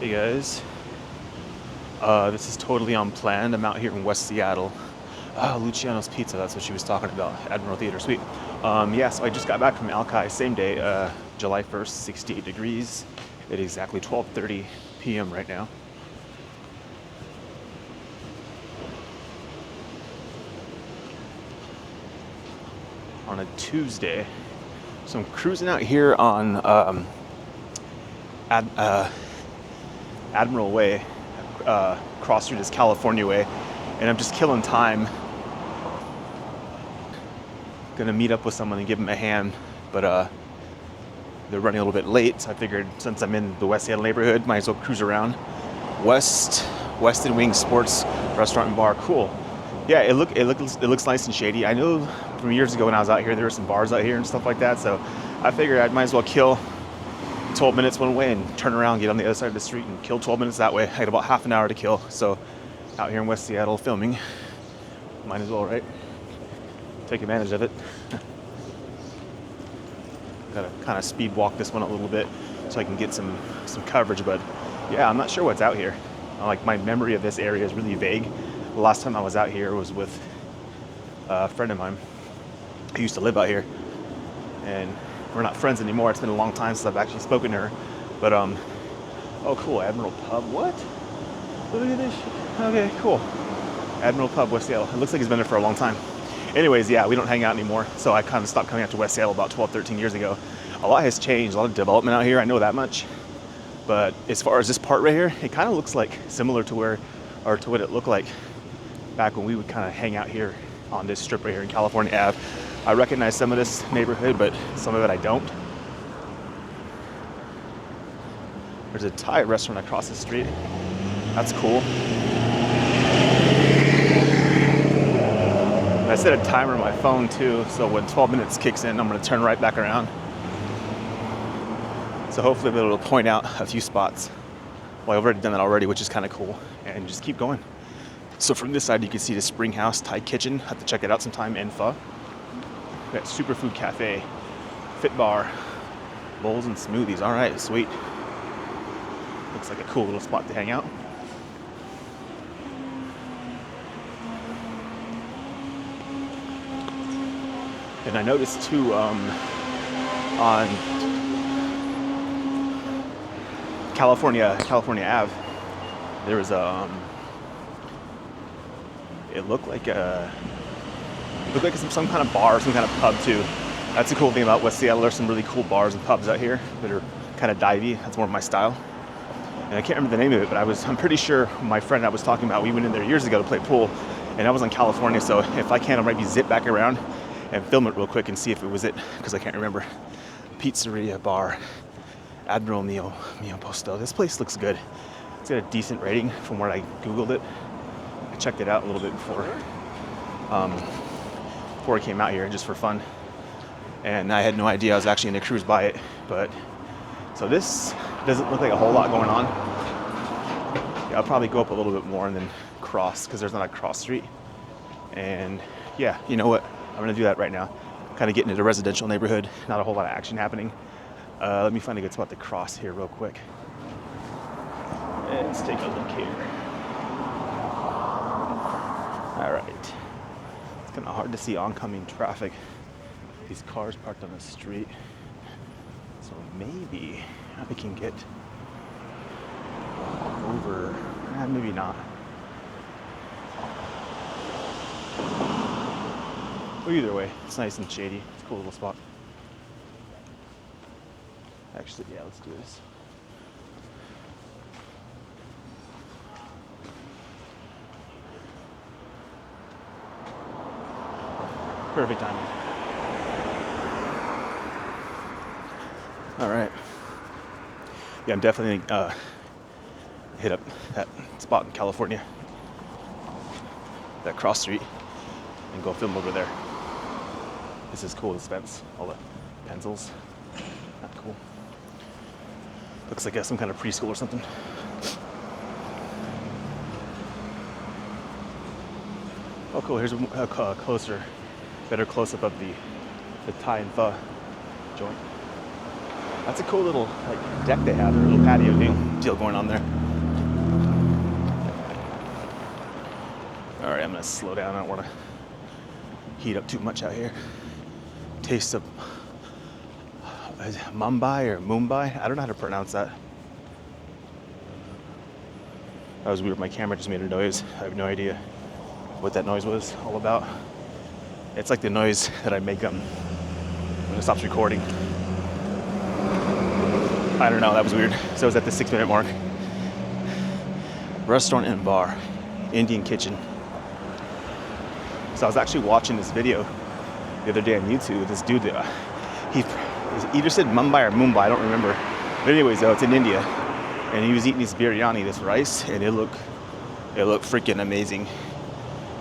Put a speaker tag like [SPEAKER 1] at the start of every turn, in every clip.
[SPEAKER 1] Hey guys, this is totally unplanned. I'm out here in West Seattle. Luciano's Pizza, that's what she was talking about, Admiral Theater Suite. Yeah, so I just got back from Alki, same day, July 1st, 68 degrees at exactly 12:30 p.m. right now. On a Tuesday. So I'm cruising out here on Admiral Way, cross street is California Way, and I'm just killing time. Gonna meet up with someone and give them a hand, but they're running a little bit late, so I figured since I'm in the West Seattle neighborhood, might as well cruise around. Weston Wing Sports Restaurant and Bar, cool. Yeah, it looks nice and shady. I know from years ago when I was out here, there were some bars out here and stuff like that, so I figured I might as well kill 12 minutes one way and turn around, get on the other side of the street and kill 12 minutes that way. I had about half an hour to kill, so out here in West Seattle filming, might as well, right? Take advantage of it. Gotta kind of speed walk this one a little bit so I can get some coverage, but yeah, I'm not sure what's out here. Like, my memory of this area is really vague. The last time I was out here was with a friend of mine who used to live out here, and we're not friends anymore. It's been a long time since I've actually spoken to her, but oh cool, Admiral Pub, what? Look at this shit. Okay, cool. Admiral Pub, West Seattle. It looks like he's been there for a long time. Anyways, yeah, we don't hang out anymore, so I kind of stopped coming out to West Seattle about 12, 13 years ago. A lot has changed, a lot of development out here, I know that much. But as far as this part right here, it kind of looks like similar to what it looked like back when we would kind of hang out here on this strip right here in California Ave. I recognize some of this neighborhood, but some of it I don't. There's a Thai restaurant across the street. That's cool. And I set a timer on my phone too, so when 12 minutes kicks in, I'm gonna turn right back around. So hopefully it'll point out a few spots. Well, I've already done that already, which is kind of cool, and just keep going. So from this side, you can see the Spring House Thai Kitchen. Have to check it out sometime, and pho. We got Superfood Cafe, Fit Bar, bowls and smoothies. All right, sweet. Looks like a cool little spot to hang out. And I noticed too, on California Ave, there was it looked like some kind of bar, some kind of pub too. That's the cool thing about West Seattle. There's some really cool bars and pubs out here that are kind of divey. That's more of my style. And I can't remember the name of it, but I'm pretty sure my friend I was talking about, we went in there years ago to play pool, and I was in California, so if I can, I'll maybe zip back around and film it real quick and see if it was it, because I can't remember. Pizzeria bar, Admiral Mio Posto. This place looks good. It's got a decent rating from where I Googled it. I checked it out a little bit before I came out here, just for fun. And I had no idea I was actually going to cruise by it. But so this doesn't look like a whole lot going on. Yeah, I'll probably go up a little bit more and then cross, because there's not a cross street. And yeah, you know what? I'm going to do that right now. Kind of getting into a residential neighborhood. Not a whole lot of action happening. Let me find a good spot to cross here real quick. Let's take a look here. All right. It's kind of hard to see oncoming traffic. These cars parked on the street. So maybe I can get over. Maybe not. But either way, it's nice and shady. It's a cool little spot. Actually, yeah, let's do this. Perfect timing. All right. Yeah, I'm definitely hit up that spot in California, that cross street, and go film over there. This is cool, this fence, all the pencils. Not cool. Looks like some kind of preschool or something. Oh, cool. Here's a closer, better close-up of the Thai and pho joint. That's a cool little like deck they have, their little patio deal going on there. All right, I'm gonna slow down. I don't want to heat up too much out here. Taste of Mumbai or Mumbai. I don't know how to pronounce that. That was weird. My camera just made a noise. I have no idea what that noise was all about. It's like the noise that I make when it stops recording. I don't know, that was weird. So I was at the 6-minute mark. Restaurant and bar, Indian kitchen. So I was actually watching this video the other day on YouTube. This dude, he either said Mumbai or Mumbai, I don't remember. But anyways, though, it's in India. And he was eating this biryani, this rice, and it looked freaking amazing.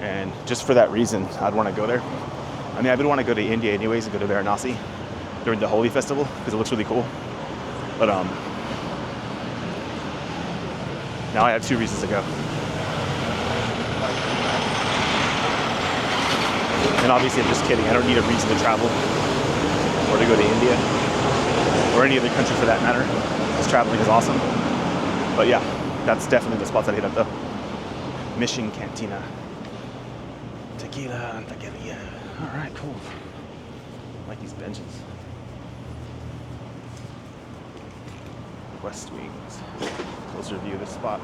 [SPEAKER 1] And just for that reason, I'd want to go there. I mean, I would want to go to India anyways and go to Varanasi during the Holi festival because it looks really cool. But now I have 2 reasons to go. And obviously I'm just kidding. I don't need a reason to travel or to go to India or any other country for that matter. Because traveling is awesome. But yeah, that's definitely the spots I hit up though. Mission Cantina. Tequila and tequila. All right, cool. I like these benches. West Wings. Closer view of this spot.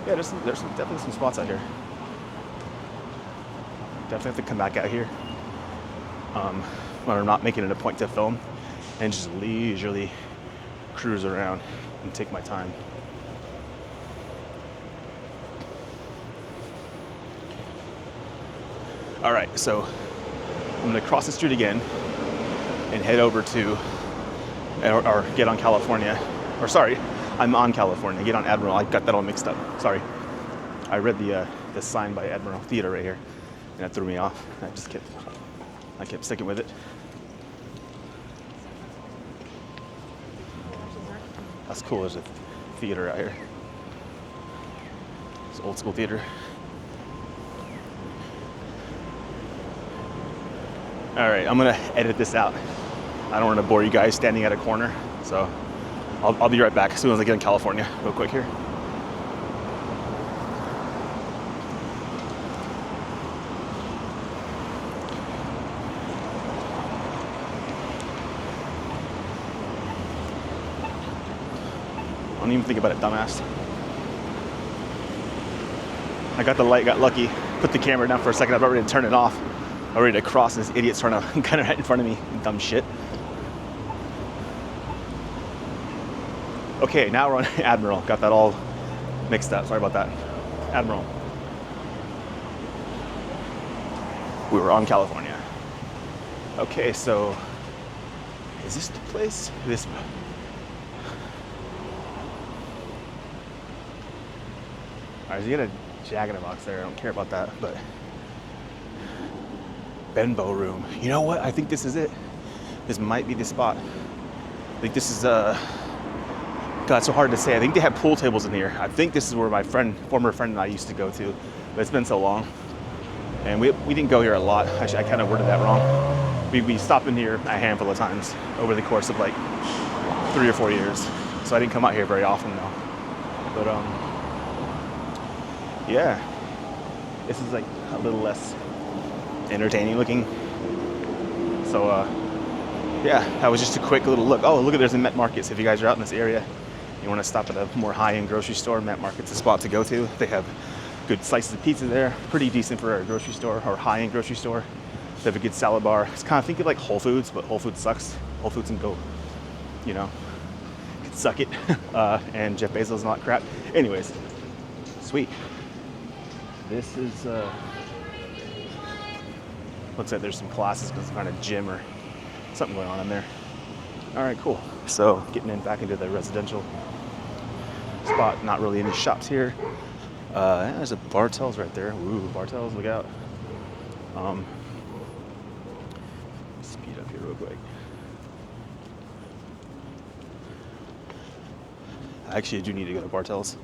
[SPEAKER 1] Yeah, there's definitely some spots out here. Definitely have to come back out here when I'm not making it a point to film and just leisurely cruise around and take my time. All right, so I'm gonna cross the street again and head over to, or get on California. Or sorry, I'm on California. Get on Admiral. I got that all mixed up. Sorry. I read the sign by Admiral Theater right here, and that threw me off. I kept sticking with it. That's cool. There's a theater out here. It's an old school theater. All right, I'm gonna edit this out. I don't want to bore you guys standing at a corner, so I'll be right back as soon as I get in California, real quick here. Don't even think about it, dumbass. I got the light, got lucky, put the camera down for a second. I'm about ready to turn it off. I'm ready to cross, and this idiot's trying to kind of right in front of me, dumb shit. Okay, now we're on Admiral. Got that all mixed up. Sorry about that. Admiral. We were on California. Okay, so is this the place? This. Alright, so you got a Jack in the Box there. I don't care about that, but Benbow Room. You know what? I think this is it. This might be the spot. I think this is God, it's so hard to say. I think they have pool tables in here. I think this is where my former friend and I used to go to, but it's been so long. And we didn't go here a lot. Actually, I kind of worded that wrong. We stopped in here a handful of times over the course of like 3 or 4 years. So I didn't come out here very often though. But yeah, this is like a little less entertaining looking. So yeah, that was just a quick little look. Oh, look at, there's a Met Market. So if you guys are out in this area, you want to stop at a more high-end grocery store, Met Market's a spot to go to. They have good slices of pizza there, pretty decent for a grocery store or high-end grocery store. They have a good salad bar. It's kind of, think of like Whole Foods, but Whole Foods sucks. Whole Foods can go, you know, suck it. And Jeff Bezos is not crap. Anyways, sweet. This is, looks like there's some classes, but some kind of gym or something going on in there. All right, cool. So getting in back into the residential spot. Not really any shops here. There's a Bartels right there. Ooh, Bartels, look out. Speed up here real quick. I actually do need to go to Bartels.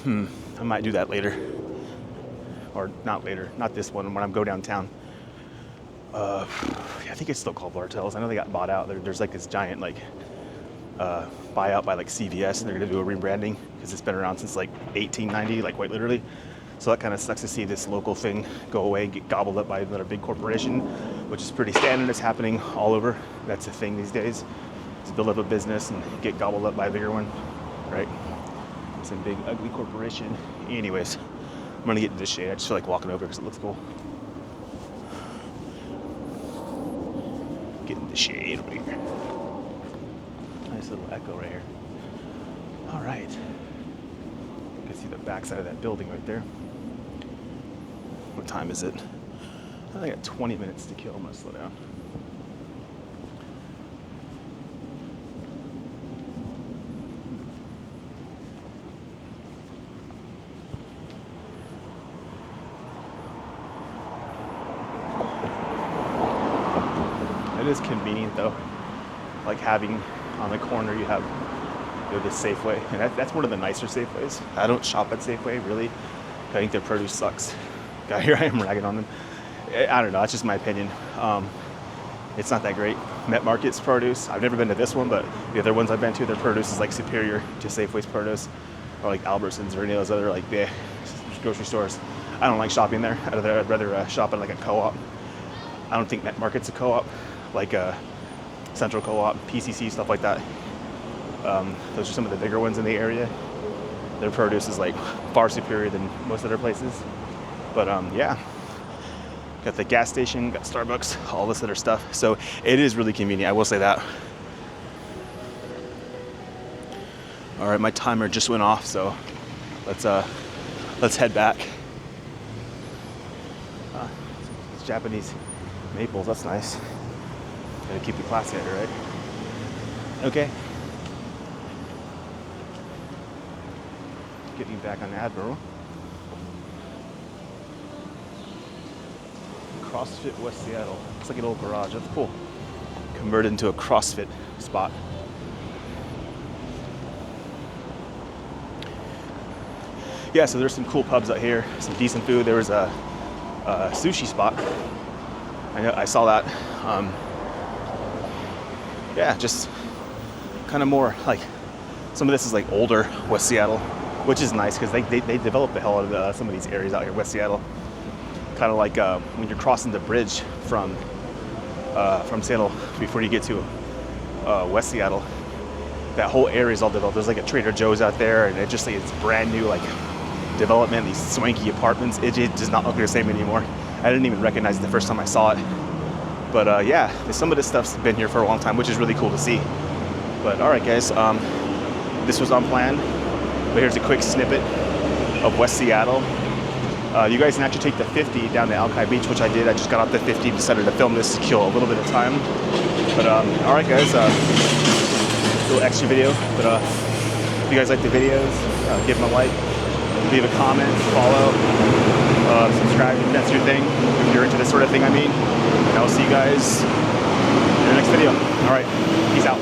[SPEAKER 1] I might do that later. Or not later, not this one, when I go downtown. Yeah, I think it's still called Bartels. I know they got bought out. There's like this giant like buyout by like CVS, and they're gonna do a rebranding because it's been around since like 1890, like quite literally. So that kind of sucks to see this local thing go away and get gobbled up by another big corporation, which is pretty standard. It's happening all over. That's a thing these days. To build up a business and get gobbled up by a bigger one, right? Some big ugly corporation. Anyways, I'm gonna get into the shade. I just feel like walking over because it looks cool. Get in the shade over here. Nice little echo right here. All right. You can see the backside of that building right there. What time is it? I got 20 minutes to kill. I'm gonna slow down. It is convenient though, like having on the corner you have this Safeway, and that's one of the nicer Safeways. I don't shop at Safeway really. I think their produce sucks. Here I am ragging on them. I don't know, that's just my opinion. It's not that great. Met Market's produce, I've never been to this one, but the other ones I've been to, their produce is like superior to Safeway's produce, or like Albertsons or any of those other like grocery stores. I don't like shopping there. I'd rather shop at like a co-op. I don't think Met Market's a co-op, like Central Co-op, PCC, stuff like that. Those are some of the bigger ones in the area. Their produce is like far superior than most other places. But yeah, got the gas station, got Starbucks, all this other stuff. So it is really convenient, I will say that. All right, my timer just went off, so let's head back. It's Japanese maples, that's nice. Gotta keep it classy here, right? Okay. Getting back on Admiral. CrossFit West Seattle. It's like an old garage. That's cool. Converted into a CrossFit spot. Yeah, so there's some cool pubs out here. Some decent food. There was a sushi spot. I saw that. Yeah, just kind of more like some of this is like older West Seattle, which is nice because they developed the hell out of some of these areas out here, West Seattle. Kind of like when you're crossing the bridge from Seattle before you get to West Seattle, that whole area is all developed. There's like a Trader Joe's out there, and it's brand new like development, these swanky apartments. It does not look the same anymore. I didn't even recognize it the first time I saw it. But yeah, some of this stuff's been here for a long time, which is really cool to see. But all right, guys, this was Unplanned. But here's a quick snippet of West Seattle. You guys can actually take the 50 down to Alki Beach, which I did. I just got off the 50, decided to film this to kill a little bit of time. But all right, guys, little extra video. But if you guys like the videos, give them a like, leave a comment, follow, subscribe if that's your thing, if you're into this sort of thing, I mean. And I'll see you guys in the next video. All right, peace out.